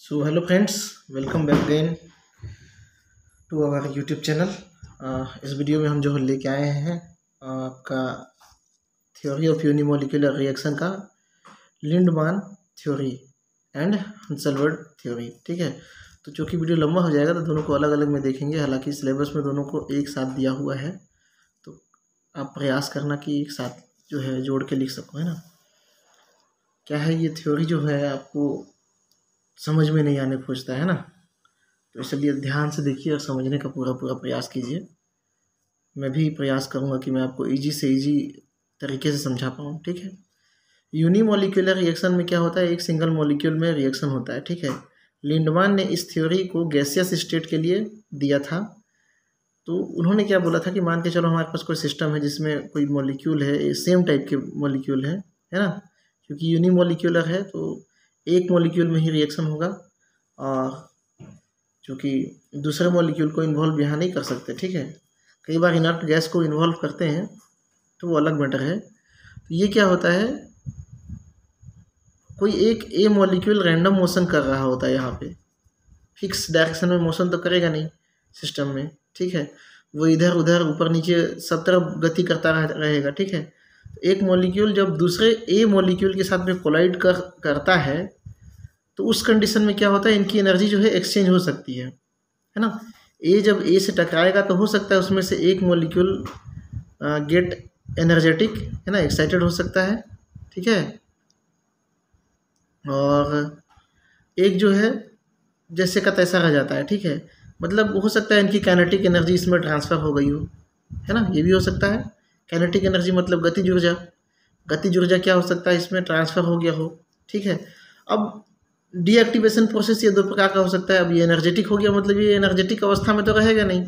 So hello friends, welcome back again to our YouTube channel. इस video में हम जो लेके आए हैं आपका थ्योरी ऑफ यूनिमोलिकुलर रिएक्शन का लिंडमान थ्योरी एंड हंसलवर्ड थ्योरी। ठीक है, तो चूँकि वीडियो लंबा हो जाएगा तो दोनों को अलग अलग में देखेंगे। हालांकि सिलेबस में दोनों को एक साथ दिया हुआ है, तो आप प्रयास करना कि एक साथ जो है जोड़ के लिख सको, है ना। क्या है ये थ्योरी जो है आपको समझ में नहीं आने खोजता है ना, तो इसलिए ध्यान से देखिए और समझने का पूरा प्रयास कीजिए। मैं भी प्रयास करूंगा कि मैं आपको इजी से इजी तरीके से समझा पाऊँ। ठीक है, यूनिमोलिकुलर रिएक्शन में क्या होता है, एक सिंगल मॉलिक्यूल में रिएक्शन होता है। ठीक है, लिंडमान ने इस थ्योरी को गैसियस स्टेट के लिए दिया था। तो उन्होंने क्या बोला था कि मान के चलो हमारे पास कोई सिस्टम है जिसमें कोई मॉलिक्यूल है, सेम टाइप के मॉलिक्यूल है ना, क्योंकि यूनिमोलिकुलर है तो एक मॉलिक्यूल में ही रिएक्शन होगा और चूँकि दूसरे मॉलिक्यूल को इन्वॉल्व यहाँ नहीं कर सकते। ठीक है, कई बार इनर्ट गैस को इन्वॉल्व करते हैं तो वो अलग मैटर है। तो ये क्या होता है, कोई एक ए मॉलिक्यूल रैंडम मोशन कर रहा होता है, यहाँ पे फिक्स डायरेक्शन में मोशन तो करेगा नहीं सिस्टम में। ठीक है, वो इधर उधर ऊपर नीचे सब तरफ गति करता रहेगा। ठीक है, एक मॉलिक्यूल जब दूसरे ए मॉलिक्यूल के साथ में कोलाइड करता है तो उस कंडीशन में क्या होता है, इनकी एनर्जी जो है एक्सचेंज हो सकती है ना। ए जब ए से टकराएगा तो हो सकता है उसमें से एक मॉलिक्यूल गेट एनर्जेटिक, है ना, एक्साइटेड हो सकता है। ठीक है, और एक जो है जैसे का तैसा रह जाता है। ठीक है, मतलब हो सकता है इनकी काइनेटिक एनर्जी इसमें ट्रांसफ़र हो गई हो, है ना, ये भी हो सकता है। काइनेटिक एनर्जी मतलब गतिज ऊर्जा, गतिज ऊर्जा क्या हो सकता है, इसमें ट्रांसफ़र हो गया हो। ठीक है, अब डीएक्टिवेशन प्रोसेस ये दो प्रकार का हो सकता है। अब ये एनर्जेटिक हो गया, मतलब ये एनर्जेटिक अवस्था में तो रहेगा नहीं।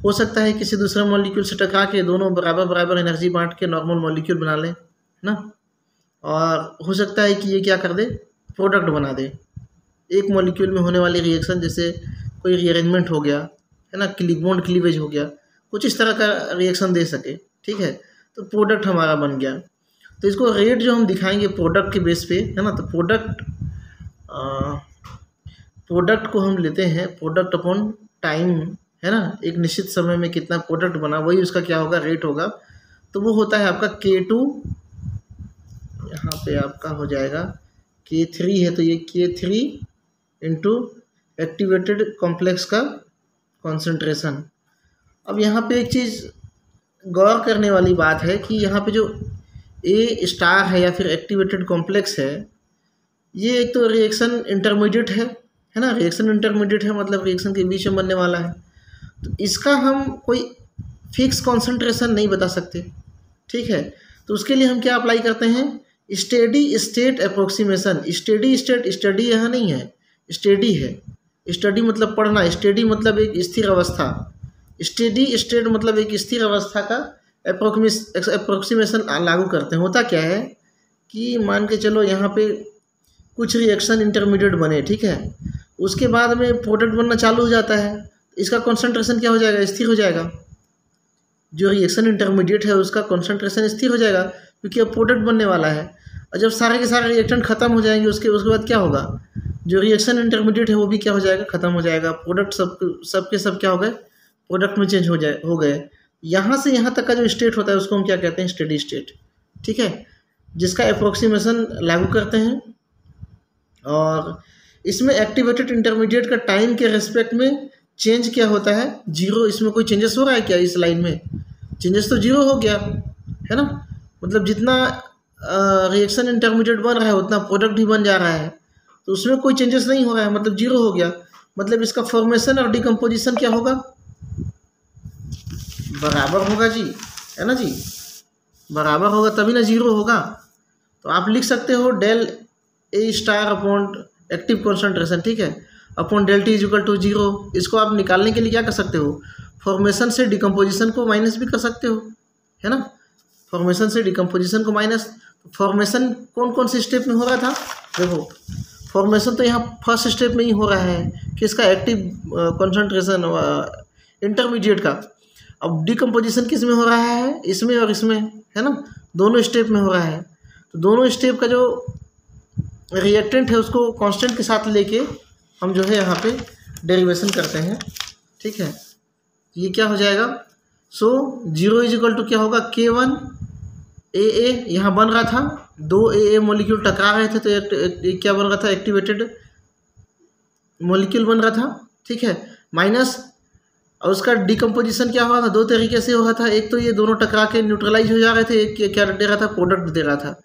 हो सकता है किसी दूसरे मॉलिक्यूल से टकरा के दोनों बराबर एनर्जी बांट के नॉर्मल मॉलिक्यूल बना लें ना, और हो सकता है कि ये क्या कर दे, प्रोडक्ट बना दे। एक मॉलिक्यूल में होने वाली रिएक्शन जैसे कोई रीअरेंजमेंट हो गया, है ना, बॉन्ड क्लीवेज हो गया, कुछ इस तरह का रिएक्शन दे सके। ठीक है, तो प्रोडक्ट हमारा बन गया। तो इसको रेट जो हम दिखाएंगे प्रोडक्ट के बेस पे, है ना, तो प्रोडक्ट को हम लेते हैं प्रोडक्ट अपॉन टाइम, है ना, एक निश्चित समय में कितना प्रोडक्ट बना वही उसका क्या होगा, रेट होगा। तो वो होता है आपका K2, यहाँ पे आपका हो जाएगा K3 है तो ये K3 इंटू एक्टिवेटेड कॉम्प्लेक्स का कॉन्सेंट्रेशन। अब यहाँ पे एक चीज़ गौर करने वाली बात है कि यहाँ पे जो A स्टार है या फिर एक्टिवेटेड कॉम्प्लेक्स है, ये एक तो रिएक्शन इंटरमीडिएट है ना, रिएक्शन इंटरमीडिएट है मतलब रिएक्शन के बीच में बनने वाला है। तो इसका हम कोई फिक्स कॉन्सेंट्रेशन नहीं बता सकते। ठीक है, तो उसके लिए हम क्या अप्लाई करते हैं, steady state approximation. Steady state, study यहाँ नहीं है, स्टेडी है। स्टडी मतलब पढ़ना, स्टेडी मतलब एक स्थिर अवस्था, स्टेडी स्टेट मतलब एक स्थिर अवस्था का अप्रोक्सीमेशन लागू करते हैं। होता क्या है कि मान के चलो यहाँ पे कुछ रिएक्शन इंटरमीडिएट बने, ठीक है, उसके बाद में प्रोडक्ट बनना चालू हो जाता है, इसका कॉन्सेंट्रेशन क्या हो जाएगा, स्थिर हो जाएगा। जो रिएक्शन इंटरमीडिएट है उसका कॉन्सेंट्रेशन स्थिर हो जाएगा क्योंकि अब प्रोडक्ट बनने वाला है। और जब सारे के सारे रिएक्टेंट खत्म हो जाएंगे उसके बाद क्या होगा, जो रिएक्शन इंटरमीडिएट है वो भी क्या हो जाएगा, खत्म हो जाएगा। प्रोडक्ट सब के सब क्या हो गए, प्रोडक्ट में चेंज हो गए। यहाँ से यहाँ तक का जो स्टेट होता है उसको हम क्या कहते हैं, स्टेडी स्टेट। ठीक है, जिसका अप्रोक्सीमेशन लागू करते हैं। और इसमें एक्टिवेटेड इंटरमीडिएट का टाइम के रेस्पेक्ट में चेंज क्या होता है, जीरो। इसमें कोई चेंजेस हो रहा है क्या, इस लाइन में चेंजेस तो जीरो हो गया, है ना, मतलब जितना रिएक्शन इंटरमीडिएट बन रहा है उतना प्रोडक्ट भी बन जा रहा है, तो उसमें कोई चेंजेस नहीं हो रहा है, मतलब जीरो हो गया। मतलब इसका फॉर्मेशन और डिकम्पोजिशन क्या होगा, बराबर होगा जी, है ना जी, बराबर होगा तभी ना जीरो होगा। तो आप लिख सकते हो del A star upon active concentration, ठीक है, upon del T equal to zero. इसको आप निकालने के लिए क्या कर सकते हो, फॉर्मेशन से डिकम्पोजिशन को माइनस भी कर सकते हो, है ना, फॉर्मेशन से डिकम्पोजिशन को माइनस। फॉर्मेशन कौन कौन से स्टेप में हो रहा था, देखो फॉर्मेशन तो यहाँ फर्स्ट स्टेप में ही हो रहा है कि इसका एक्टिव कॉन्सेंट्रेशन इंटरमीडिएट का। अब डिकम्पोजिशन किस में हो रहा है, इसमें और इसमें, है ना, दोनों स्टेप में हो रहा है। तो दोनों स्टेप का जो रिएक्टेंट है उसको कांस्टेंट के साथ लेके हम जो है यहाँ पे डेरिवेशन करते हैं, ठीक है। ये क्या हो जाएगा, सो 0 इज इक्वल टू क्या होगा, K1 AA, यहाँ बन रहा था 2 AA मॉलिक्यूल टकरा रहे थे, तो एक क्या बन रहा था, एक्टिवेटेड मॉलिक्यूल बन रहा था, ठीक है। माइनस, और उसका डिकम्पोजिशन क्या हुआ था, दो तरीके से हुआ था। एक तो ये दोनों टकरा के न्यूट्रलाइज हो जा रहे थे, एक क्या दे रहा था, प्रोडक्ट दे रहा था।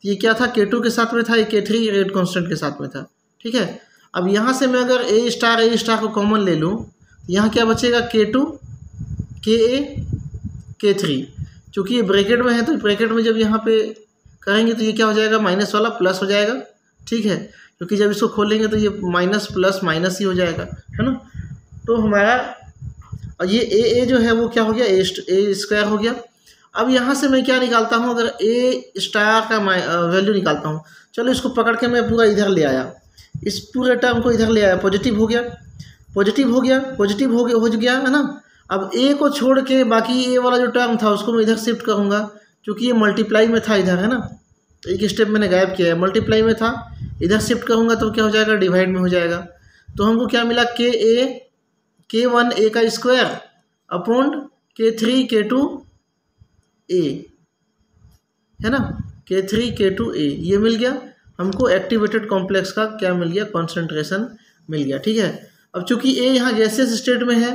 ये क्या था, K2 के साथ में था, ये K3 रेट कांस्टेंट के साथ में था, ठीक है। अब यहाँ से मैं अगर A स्टार को कॉमन ले लूँ, यहाँ क्या बचेगा, K2 KA K3, चूँकि ये ब्रैकेट में है तो ब्रैकेट में जब यहाँ पे करेंगे तो ये क्या हो जाएगा, माइनस वाला प्लस हो जाएगा, ठीक है। क्योंकि जब इसको खोलेंगे तो ये माइनस प्लस माइनस ही हो जाएगा, है ना। तो हमारा और ये ए जो है वो क्या हो गया, ए स्क्वायर हो गया। अब यहाँ से मैं क्या निकालता हूँ, अगर ए स्टार का वैल्यू निकालता हूँ, चलो इसको पकड़ के मैं पूरा इधर ले आया, इस पूरे टर्म को इधर ले आया, पॉजिटिव हो गया, पॉजिटिव हो गया है ना। अब ए को छोड़ के बाकी ए वाला जो टर्म था उसको मैं इधर शिफ्ट करूँगा, क्योंकि ये मल्टीप्लाई में था इधर, है ना। तो एक स्टेप मैंने गायब किया है, मल्टीप्लाई में था, इधर शिफ्ट करूँगा तो क्या हो जाएगा, डिवाइड में हो जाएगा। तो हमको क्या मिला, K1 A का square upon K3 K2 A, है ना, K3 K2 A, ये मिल गया हमको। एक्टिवेटेड कॉम्प्लेक्स का क्या मिल गया, कॉन्सेंट्रेशन मिल गया, ठीक है। अब चूंकि A यहाँ गैसियस स्टेट में है,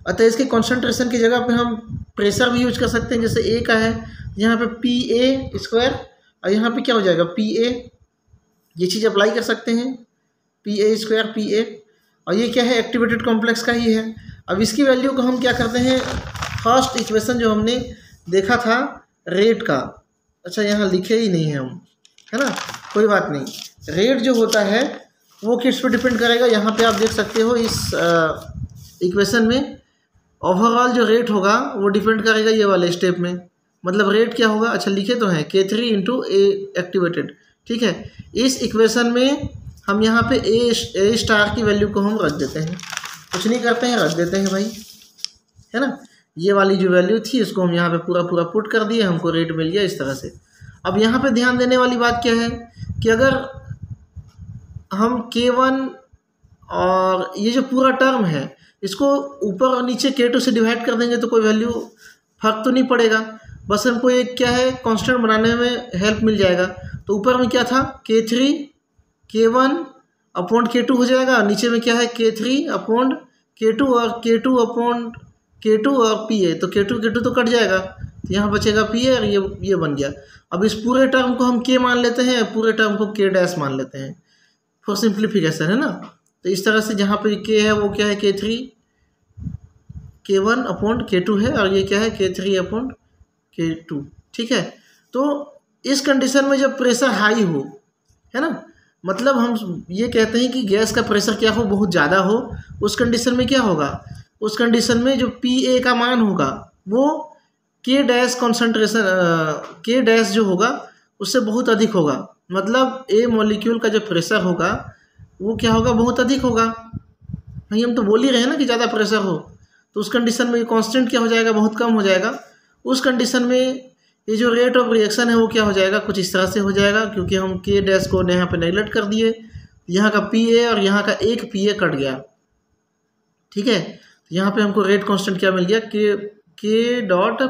अतः इसके कॉन्सेंट्रेशन की जगह पे हम प्रेशर भी यूज कर सकते हैं। जैसे A का है, यहाँ पे PA स्क्वायर, और यहाँ पे क्या हो जाएगा, PA, ये चीज़ अप्लाई कर सकते हैं, PA स्क्वायर PA, और ये क्या है, एक्टिवेटेड कॉम्प्लेक्स का ही है। अब इसकी वैल्यू को हम क्या करते हैं, फर्स्ट इक्वेशन जो हमने देखा था रेट का, अच्छा यहाँ लिखे ही नहीं है हम, है ना, कोई बात नहीं। रेट जो होता है वो किस पे डिपेंड करेगा, यहाँ पे आप देख सकते हो इस इक्वेशन में ओवरऑल जो रेट होगा वो डिपेंड करेगा ये वाले स्टेप में। मतलब रेट क्या होगा, अच्छा लिखे तो हैं K3 इंटू A एक्टिवेटेड, ठीक है। इस इक्वेशन में हम यहाँ पे ए स्टार की वैल्यू को हम रख देते हैं, कुछ नहीं करते हैं, रख देते हैं भाई, है ना। ये वाली जो वैल्यू थी इसको हम यहाँ पे पूरा पुट कर दिए, हमको रेट मिल गया इस तरह से। अब यहाँ पे ध्यान देने वाली बात क्या है कि अगर हम K1 और ये जो पूरा टर्म है इसको ऊपर और नीचे K2 से डिवाइड कर देंगे तो कोई वैल्यू फर्क तो नहीं पड़ेगा, बस हमको एक क्या है, कांस्टेंट बनाने में हेल्प मिल जाएगा। तो ऊपर में क्या था, K3 K1 अपॉन K2 हो जाएगा, नीचे में क्या है, K3 अपॉन K2 और K2 अपॉन K2 और PA, तो K2 तो कट जाएगा, तो यहाँ बचेगा PA और ये बन गया। अब इस पूरे टर्म को हम K मान लेते हैं, पूरे टर्म को K डैश मान लेते हैं फॉर सिंप्लीफिकेशन, है ना। तो इस तरह से जहाँ पे K है वो क्या है, K3 K1 अपॉन K2 है, और ये क्या है, K3 अपॉन K2, ठीक है। तो इस कंडीशन में जब प्रेशर हाई हो, है ना, मतलब हम ये कहते हैं कि गैस का प्रेशर क्या हो, बहुत ज़्यादा हो, उस कंडीशन में क्या होगा, उस कंडीशन में जो PA का मान होगा वो K dash concentration K dash जो होगा उससे बहुत अधिक होगा। मतलब A मॉलिक्यूल का जो प्रेशर होगा वो क्या होगा, बहुत अधिक होगा। भाई हम तो बोल ही रहे हैं ना कि ज़्यादा प्रेशर हो, तो उस कंडीशन में कांस्टेंट क्या हो जाएगा, बहुत कम हो जाएगा। उस कंडीशन में ये जो रेट ऑफ रिएक्शन है वो क्या हो जाएगा, कुछ इस तरह से हो जाएगा, क्योंकि हम K डैश को यहाँ पे नेगलेक्ट कर दिए, यहाँ का PA और यहाँ का एक PA कट गया, ठीक है। तो यहाँ पे हमको रेट कांस्टेंट क्या मिल गया, K डॉट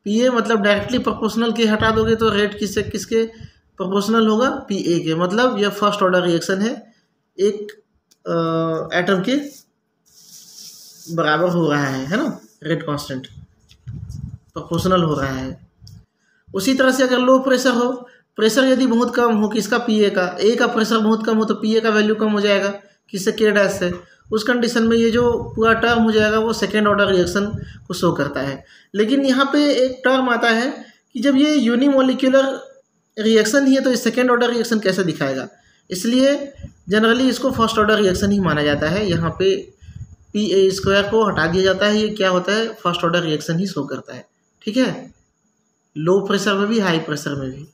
PA मतलब डायरेक्टली प्रोपोर्शनल K हटा दोगे तो रेट किसके प्रोपोर्शनल होगा, PA के। मतलब यह फर्स्ट ऑर्डर रिएक्शन है, एक एटम के बराबर हो रहा है ना, रेट कांस्टेंट प्रोपोर्शनल हो रहा है। उसी तरह से अगर लो प्रेशर हो, प्रेशर यदि बहुत कम हो किसका, PA का, A का प्रेशर बहुत कम हो तो PA का वैल्यू कम हो जाएगा, किससे, K डैश से। उस कंडीशन में ये जो पूरा टर्म हो जाएगा वो सेकेंड ऑर्डर रिएक्शन को शो करता है। लेकिन यहाँ पे एक टर्म आता है कि जब ये यूनिमोलिकुलर रिएक्शन ही है तो ये सेकेंड ऑर्डर रिएक्शन कैसे दिखाएगा, इसलिए जनरली इसको फर्स्ट ऑर्डर रिएक्शन ही माना जाता है। यहाँ पे PA स्क्वायर को हटा दिया जाता है, ये क्या होता है, फर्स्ट ऑर्डर रिएक्शन ही शो करता है, ठीक है, लो प्रेशर में भी हाई प्रेशर में भी।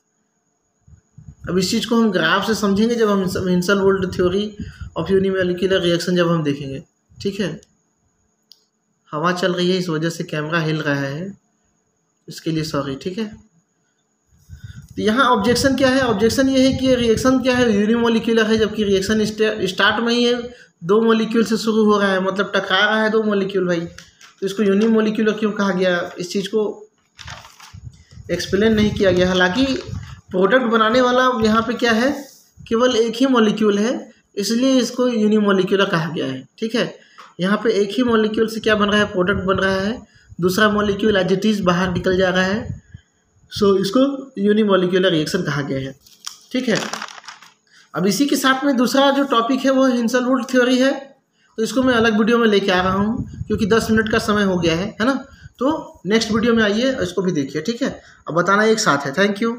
अब इस चीज़ को हम ग्राफ से समझेंगे जब हम हिंसल-वोल्ट थ्योरी ऑफ यूनिमोलिकुलर रिएक्शन जब हम देखेंगे, ठीक है। हवा चल रही है इस वजह से कैमरा हिल रहा है, इसके लिए सॉरी, ठीक है। तो यहाँ ऑब्जेक्शन क्या है, ऑब्जेक्शन ये है कि रिएक्शन क्या है, यूनिमोलिक्यूलर है, जबकि रिएक्शन स्टार्ट में ही है 2 मॉलिक्यूल से शुरू हो रहा है, मतलब टकरा रहा है 2 मॉलिक्यूल भाई, तो इसको यूनिमोलिक्यूलर क्यों कहा गया, इस चीज़ को एक्सप्लेन नहीं किया गया। हालांकि प्रोडक्ट बनाने वाला यहाँ पे क्या है, केवल एक ही मॉलिक्यूल है, इसलिए इसको यूनिमोलिक्यूलर कहा गया है। ठीक है, यहाँ पे एक ही मॉलिक्यूल से क्या बन रहा है, प्रोडक्ट बन रहा है, दूसरा मॉलिक्यूल एज इट इज़ बाहर निकल जा रहा है, सो इसको यूनिमोलिक्यूलर रिएक्शन कहा गया है। ठीक है, अब इसी के साथ में दूसरा जो टॉपिक है वो हिंसलवुड थ्योरी है, तो इसको मैं अलग वीडियो में लेके आ रहा हूँ क्योंकि 10 मिनट का समय हो गया है ना, तो नेक्स्ट वीडियो में आइए इसको भी देखिए। ठीक है, अब बताना एक साथ है। Thank you.